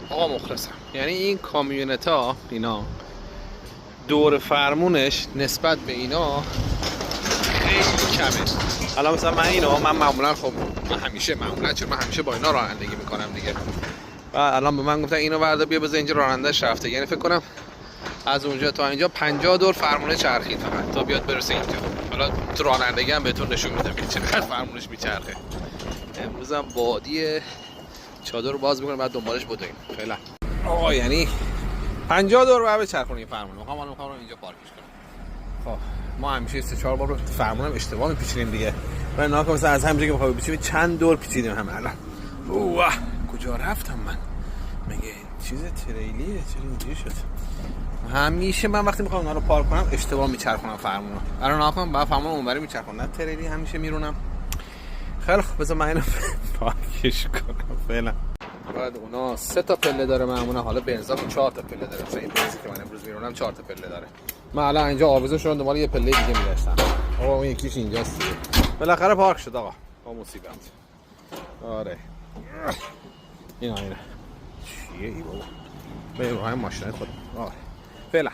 آقا مخلصم. یعنی این کامیونت ها اینا دور فرمونش نسبت به اینا خیلی کمه. حالا مثلا من معمولا خب من همیشه با اینا رانندگی میکنم دیگه. و الان به من گفتن اینو وردا بیا بذار اینجا رانندهش رفته. یعنی فکر کنم از اونجا تا اینجا 50 دور فرمونه چرخید فقط تا بیاد برسه اینجا. حالا تو رانندگی هم بهتون نشون میدم که چقدر فرمونش میچرخه. امروز هم بادی چادر رو باز میکنم بعد دنبالش بدویم. فعلا آقا یعنی 50 دور بعد بچرخونیم این فرمون. میخوام اینجا پارکش کنم. خب ما همیشه 3-4 بار رو فرمونم اشتباه میپیچونیم دیگه. من ناکام مثلا از همینجوری که میخوام بپیچیم چند دور پیچیدیم هم الان. اوه کجا رفتم من؟ مگه چیز تریلیه؟ چرا اینجوری شد؟ همیشه من وقتی میخوام اونا رو پارک کنم اشتباه میچرخونم فرمونو. الان ناکام بعد فرمون اونوری میچرخونم. نه تریلی همیشه میرونم. خیلی خب بذار من اینو پارکش کنم فعلا. بعد اونا 3 تا پله داره معمولا. حالا بنزا 4 تا پله داره. مثلا این بنزی که من امروز میرونم 4 تا پله داره. من الان اینجا آویزون شدم دنبال یه پله دیگه میگشتم. آقا اون یکیش اینجاست. بالاخره پارک شد آقا. با مصیبت. آره. اینا چیه ای بابا؟ به روهای ماشین خود. آره. فعلا